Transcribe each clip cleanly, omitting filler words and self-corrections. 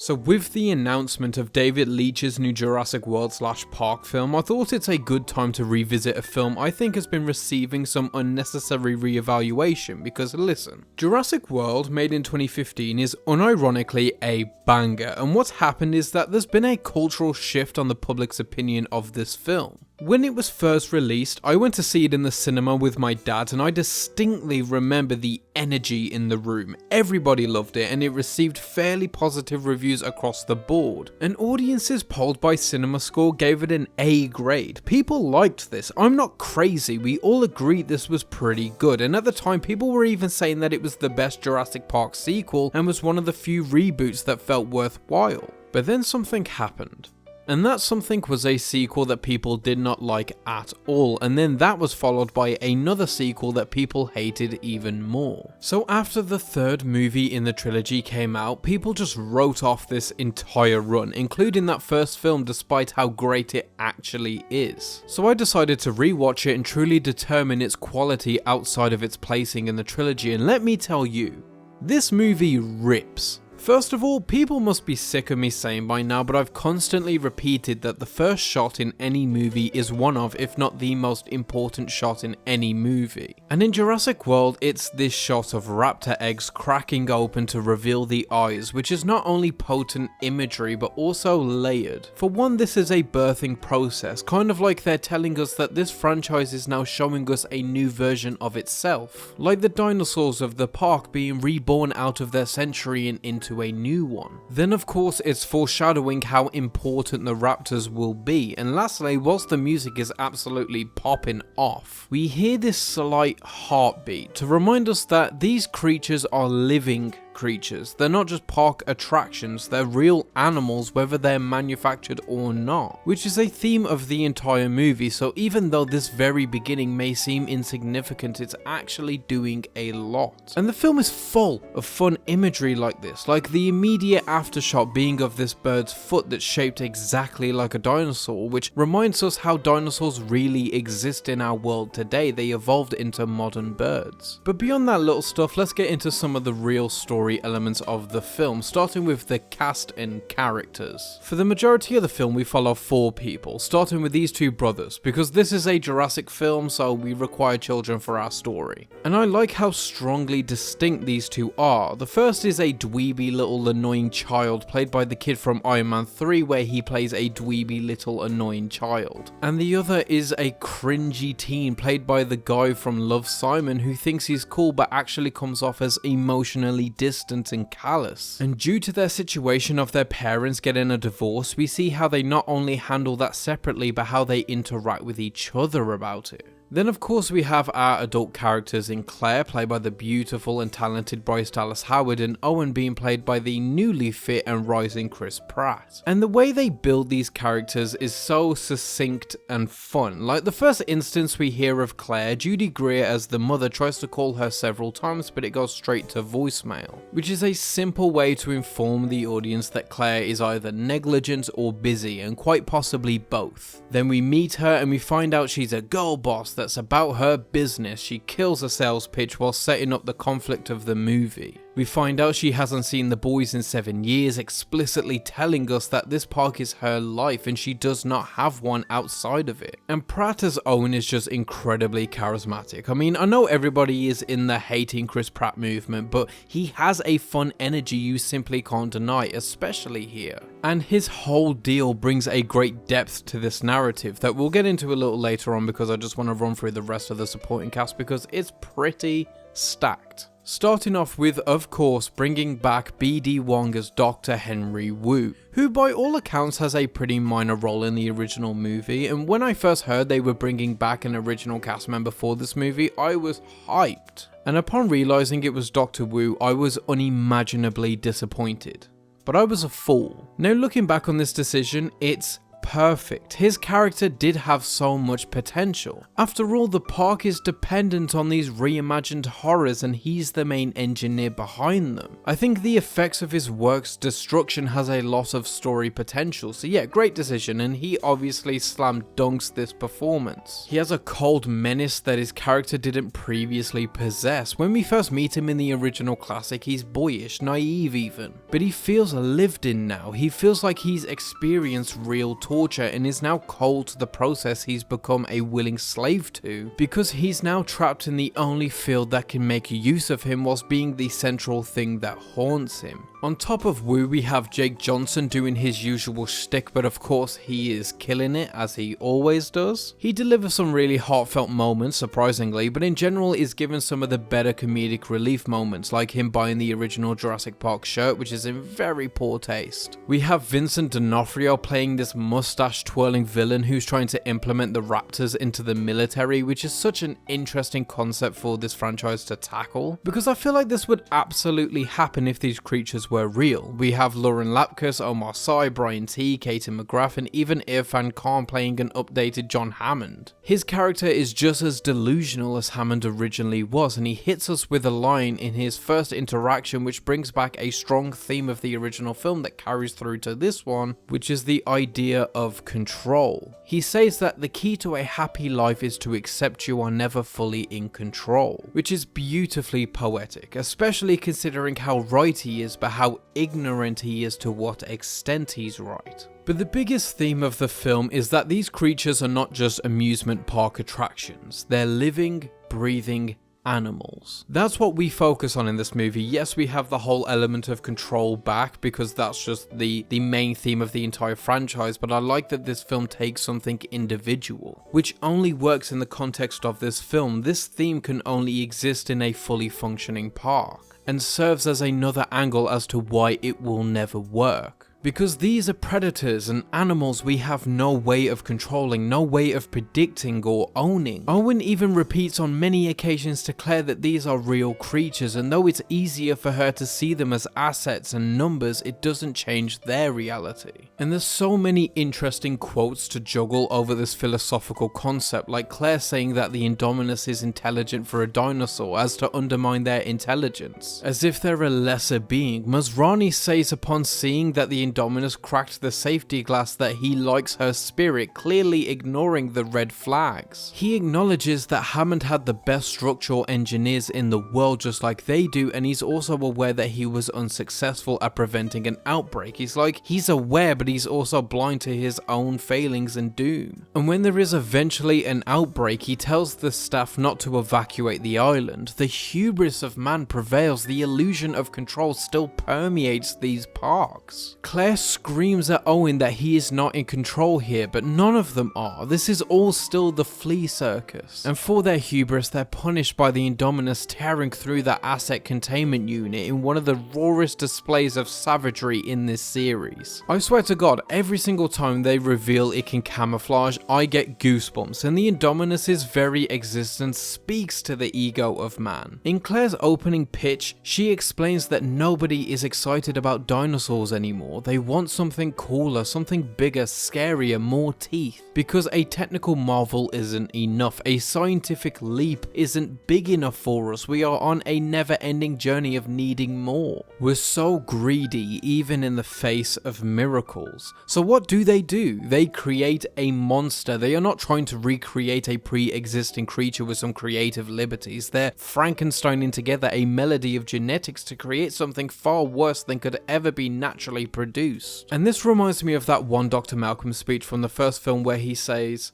So with the announcement of David Leitch's new Jurassic World / Park film, I thought it's a good time to revisit a film I think has been receiving some unnecessary re-evaluation, because listen, Jurassic World, made in 2015, is unironically a banger, and what's happened is that there's been a cultural shift on the public's opinion of this film. When it was first released, I went to see it in the cinema with my dad, and I distinctly remember the energy in the room. Everybody loved it, and it received fairly positive reviews across the board. And audiences polled by CinemaScore gave it an A grade. People liked this. I'm not crazy, we all agreed this was pretty good, and at the time people were even saying that it was the best Jurassic Park sequel and was one of the few reboots that felt worthwhile. But then something happened. And that something was a sequel that people did not like at all, and then that was followed by another sequel that people hated even more. So after the third movie in the trilogy came out, people just wrote off this entire run, including that first film, despite how great it actually is. So I decided to rewatch it and truly determine its quality outside of its placing in the trilogy, and let me tell you, this movie rips. First of all, people must be sick of me saying by now, but I've constantly repeated that the first shot in any movie is one of, if not the most important shot in any movie. And in Jurassic World, it's this shot of raptor eggs cracking open to reveal the eyes, which is not only potent imagery, but also layered. For one, this is a birthing process, kind of like they're telling us that this franchise is now showing us a new version of itself. Like the dinosaurs of the park being reborn out of their century and into a new one. Then of course it's foreshadowing how important the raptors will be, and lastly, whilst the music is absolutely popping off, we hear this slight heartbeat to remind us that these creatures are living creatures. They're not just park attractions, they're real animals, whether they're manufactured or not, which is a theme of the entire movie. So even though this very beginning may seem insignificant, it's actually doing a lot. And the film is full of fun imagery like this, like the immediate aftershot being of this bird's foot that's shaped exactly like a dinosaur, which reminds us how dinosaurs really exist in our world today. They evolved into modern birds. But beyond that little stuff, let's get into some of the real story elements of the film, starting with the cast and characters. For the majority of the film, we follow 4 people, starting with these 2 brothers, because this is a Jurassic film, so we require children for our story. And I like how strongly distinct these 2 are. The first is a dweeby little annoying child, played by the kid from Iron Man 3, where he plays a dweeby little annoying child. And the other is a cringy teen, played by the guy from Love, Simon, who thinks he's cool but actually comes off as emotionally distant and callous. And due to their situation of their parents getting a divorce, we see how they not only handle that separately, but how they interact with each other about it. Then of course we have our adult characters in Claire, played by the beautiful and talented Bryce Dallas Howard, and Owen being played by the newly fit and rising Chris Pratt. And the way they build these characters is so succinct and fun. Like the first instance we hear of Claire, Judy Greer as the mother tries to call her several times, but it goes straight to voicemail, which is a simple way to inform the audience that Claire is either negligent or busy, and quite possibly both. Then we meet her and we find out she's a girl boss that's about her business. She kills a sales pitch while setting up the conflict of the movie. We find out she hasn't seen the boys in 7 years, explicitly telling us that this park is her life and she does not have one outside of it. And Pratt as Owen is just incredibly charismatic. I mean, I know everybody is in the hating Chris Pratt movement, but he has a fun energy you simply can't deny, especially here. And his whole deal brings a great depth to this narrative that we'll get into a little later on, because I just want to run through the rest of the supporting cast because it's pretty stacked. Starting off with, of course, bringing back B.D. Wong as Dr. Henry Wu, who by all accounts has a pretty minor role in the original movie, and when I first heard they were bringing back an original cast member for this movie, I was hyped. And upon realizing it was Dr. Wu, I was unimaginably disappointed. But I was a fool. Now looking back on this decision, it's perfect. His character did have so much potential. After all, the park is dependent on these reimagined horrors and he's the main engineer behind them. I think the effects of his work's destruction has a lot of story potential, so yeah, great decision, and he obviously slam dunks this performance. He has a cold menace that his character didn't previously possess. When we first meet him in the original classic, he's boyish, naive even, but he feels lived in now. He feels like he's experienced real torture and is now cold to the process he's become a willing slave to, because he's now trapped in the only field that can make use of him whilst being the central thing that haunts him. On top of Wu, we have Jake Johnson doing his usual shtick, but of course he is killing it as he always does. He delivers some really heartfelt moments, surprisingly, but in general is given some of the better comedic relief moments, like him buying the original Jurassic Park shirt, which is in very poor taste. We have Vincent D'Onofrio playing this mustache twirling villain who's trying to implement the raptors into the military, which is such an interesting concept for this franchise to tackle, because I feel like this would absolutely happen if these creatures were real. We have Lauren Lapkus, Omar Sy, Brian T, Katie McGrath, and even Irfan Khan playing an updated John Hammond. His character is just as delusional as Hammond originally was, and he hits us with a line in his first interaction which brings back a strong theme of the original film that carries through to this one, which is the idea of control. He says that the key to a happy life is to accept you are never fully in control, which is beautifully poetic, especially considering how right he is, but how ignorant he is to what extent he's right. But the biggest theme of the film is that these creatures are not just amusement park attractions, they're living, breathing animals. That's what we focus on in this movie. Yes, we have the whole element of control back because that's just the main theme of the entire franchise, but I like that this film takes something individual, which only works in the context of this film. This theme can only exist in a fully functioning park, and serves as another angle as to why it will never work. Because these are predators and animals we have no way of controlling, no way of predicting or owning. Owen even repeats on many occasions to Claire that these are real creatures, and though it's easier for her to see them as assets and numbers, it doesn't change their reality. And there's so many interesting quotes to juggle over this philosophical concept, like Claire saying that the Indominus is intelligent for a dinosaur as to undermine their intelligence, as if they're a lesser being. Masrani says upon seeing that the Indominus cracked the safety glass that he likes her spirit, clearly ignoring the red flags. He acknowledges that Hammond had the best structural engineers in the world just like they do, and he's also aware that he was unsuccessful at preventing an outbreak. He's aware, but he's also blind to his own failings and doom. And when there is eventually an outbreak, he tells the staff not to evacuate the island. The hubris of man prevails, the illusion of control still permeates these parks. Claire screams at Owen that he is not in control here, but none of them are. This is all still the flea circus. And for their hubris, they're punished by the Indominus tearing through the asset containment unit in one of the rawest displays of savagery in this series. I swear to God, every single time they reveal it can camouflage, I get goosebumps, and the Indominus's very existence speaks to the ego of man. In Claire's opening pitch, she explains that nobody is excited about dinosaurs anymore. They want something cooler, something bigger, scarier, more teeth. Because a technical marvel isn't enough. A scientific leap isn't big enough for us. We are on a never-ending journey of needing more. We're so greedy, even in the face of miracles. So what do? They create a monster. They are not trying to recreate a pre-existing creature with some creative liberties. They're Frankensteining together a melody of genetics to create something far worse than could ever be naturally produced. And this reminds me of that one Dr. Malcolm speech from the first film where he says,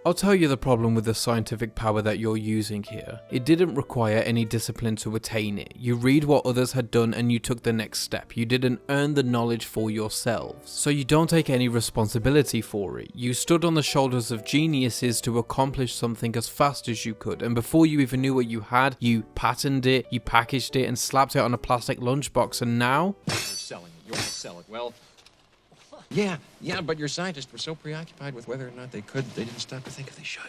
"I'll tell you the problem with the scientific power that you're using here. It didn't require any discipline to attain it. You read what others had done and you took the next step. You didn't earn the knowledge for yourselves. So you don't take any responsibility for it. You stood on the shoulders of geniuses to accomplish something as fast as you could, and before you even knew what you had, you patented it, you packaged it and slapped it on a plastic lunchbox, and now..." You want to sell it. Well, yeah, but your scientists were so preoccupied with whether or not they could, they didn't stop to think if they should.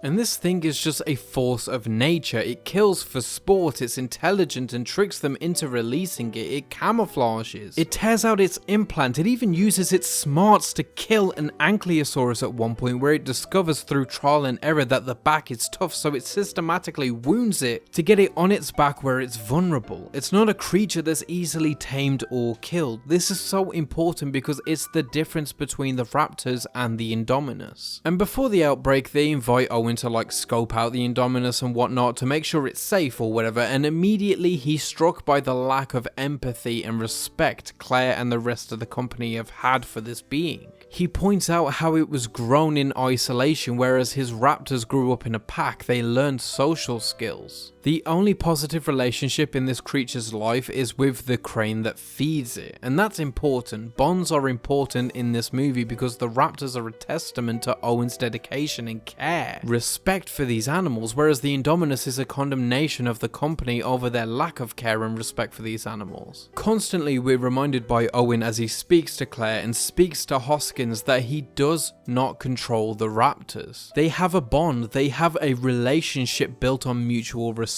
And this thing is just a force of nature. It kills for sport, it's intelligent and tricks them into releasing it. It camouflages. It tears out its implant. It even uses its smarts to kill an ankylosaurus at one point, where it discovers through trial and error that the back is tough, so it systematically wounds it to get it on its back where it's vulnerable. It's not a creature that's easily tamed or killed. This is so important because it's the difference between the raptors and the Indominus. And before the outbreak, they invite Owen to like scope out the Indominus and whatnot to make sure it's safe or whatever, and immediately he's struck by the lack of empathy and respect Claire and the rest of the company have had for this being. He points out how it was grown in isolation, whereas his raptors grew up in a pack. They learned social skills. The only positive relationship in this creature's life is with the crane that feeds it, and that's important. Bonds are important in this movie because the raptors are a testament to Owen's dedication and care, respect for these animals, whereas the Indominus is a condemnation of the company over their lack of care and respect for these animals. Constantly we're reminded by Owen as he speaks to Claire and speaks to Hoskins that he does not control the raptors. They have a bond, they have a relationship built on mutual respect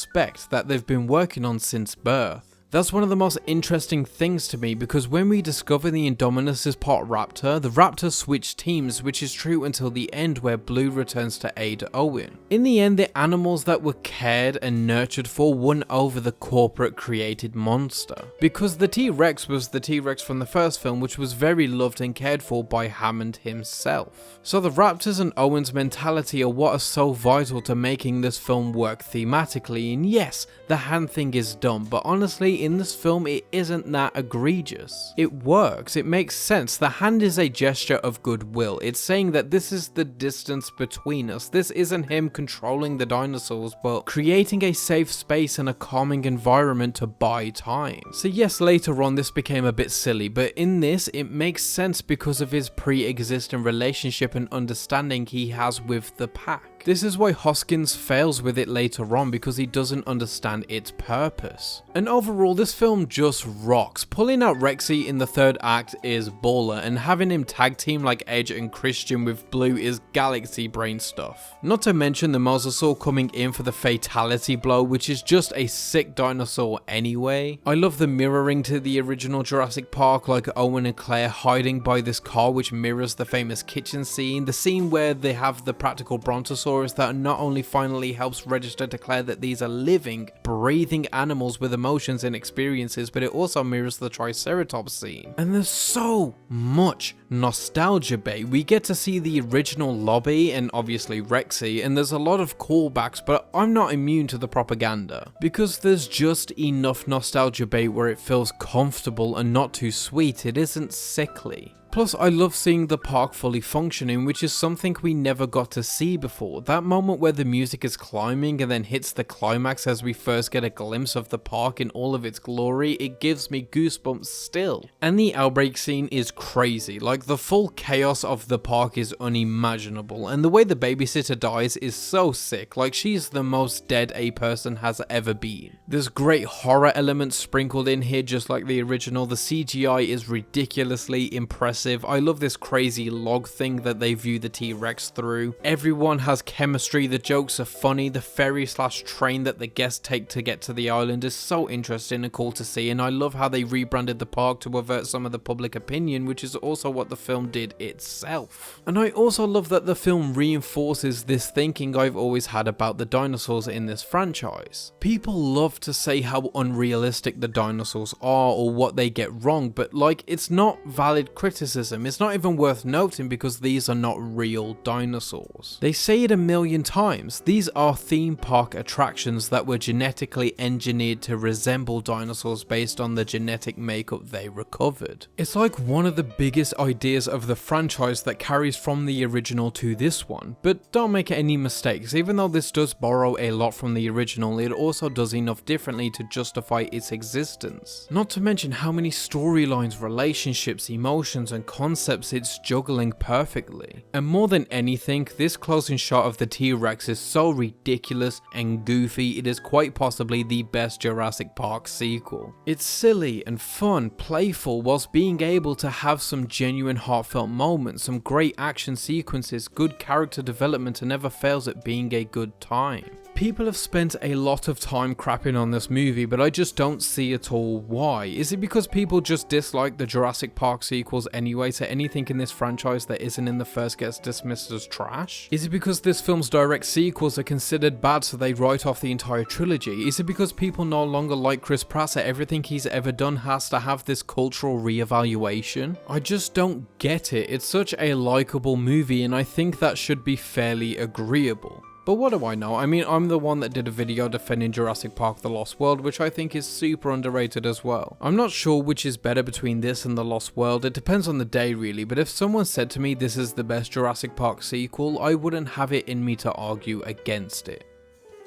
that they've been working on since birth. That's one of the most interesting things to me, because when we discover the Indominus is part raptor, the raptors switch teams, which is true until the end where Blue returns to aid Owen. In the end, the animals that were cared and nurtured for won over the corporate created monster. Because the T-Rex was the T-Rex from the first film, which was very loved and cared for by Hammond himself. So the raptors and Owen's mentality are what are so vital to making this film work thematically, and yes, the hand thing is dumb, but honestly, in this film it isn't that egregious. It works, it makes sense. The hand is a gesture of goodwill. It's saying that this is the distance between us. This isn't him controlling the dinosaurs, but creating a safe space and a calming environment to buy time. So yes, later on this became a bit silly, but in this it makes sense because of his pre-existing relationship and understanding he has with the pack. This is why Hoskins fails with it later on, because he doesn't understand its purpose. And overall, this film just rocks. Pulling out Rexy in the third act is baller, and having him tag team like Edge and Christian with Blue is galaxy brain stuff. Not to mention the Mosasaur coming in for the fatality blow, which is just a sick dinosaur anyway. I love the mirroring to the original Jurassic Park, like Owen and Claire hiding by this car which mirrors the famous kitchen scene. The scene where they have the practical Brontosaurus that not only finally helps register to Claire that these are living, breathing animals with emotions and experiences, but it also mirrors the Triceratops scene. And there's so much nostalgia bait. We get to see the original lobby and obviously Rexy, and there's a lot of callbacks, but I'm not immune to the propaganda, because there's just enough nostalgia bait where it feels comfortable and not too sweet. It isn't sickly. Plus, I love seeing the park fully functioning, which is something we never got to see before. That moment where the music is climbing and then hits the climax as we first get a glimpse of the park in all of its glory, it gives me goosebumps still. And the outbreak scene is crazy. Like, the full chaos of the park is unimaginable, and the way the babysitter dies is so sick. Like, she's the most dead a person has ever been. There's great horror elements sprinkled in here just like the original. The CGI is ridiculously impressive. I love this crazy log thing that they view the T-Rex through. Everyone has chemistry, the jokes are funny, the ferry slash train that the guests take to get to the island is so interesting and cool to see, and I love how they rebranded the park to avert some of the public opinion, which is also what the film did itself. And I also love that the film reinforces this thinking I've always had about the dinosaurs in this franchise. People love to say how unrealistic the dinosaurs are or what they get wrong, but like, it's not valid criticism. It's not even worth noting because these are not real dinosaurs. They say it a million times. These are theme park attractions that were genetically engineered to resemble dinosaurs based on the genetic makeup they recovered. It's like one of the biggest ideas of the franchise that carries from the original to this one. But don't make any mistakes, even though this does borrow a lot from the original, it also does enough differently to justify its existence. Not to mention how many storylines, relationships, emotions, and and concepts it's juggling perfectly. And more than anything, this closing shot of the T-Rex is so ridiculous and goofy, it is quite possibly the best Jurassic Park sequel. It's silly and fun, playful, whilst being able to have some genuine heartfelt moments, some great action sequences, good character development, and never fails at being a good time. People have spent a lot of time crapping on this movie, but I just don't see at all why. Is it because people just dislike the Jurassic Park sequels anyway, so anything in this franchise that isn't in the first gets dismissed as trash? Is it because this film's direct sequels are considered bad so they write off the entire trilogy? Is it because people no longer like Chris Pratt so everything he's ever done has to have this cultural re-evaluation? I just don't get it. It's such a likable movie and I think that should be fairly agreeable. But what do I know? I mean, I'm the one that did a video defending Jurassic Park The Lost World, which I think is super underrated as well. I'm not sure which is better between this and The Lost World, it depends on the day really, but if someone said to me this is the best Jurassic Park sequel, I wouldn't have it in me to argue against it.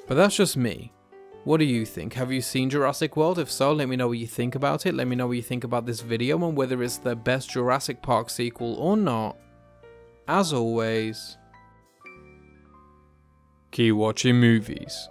But that's just me. What do you think? Have you seen Jurassic World? If so, let me know what you think about it, let me know what you think about this video and whether it's the best Jurassic Park sequel or not. As always, keep watching movies.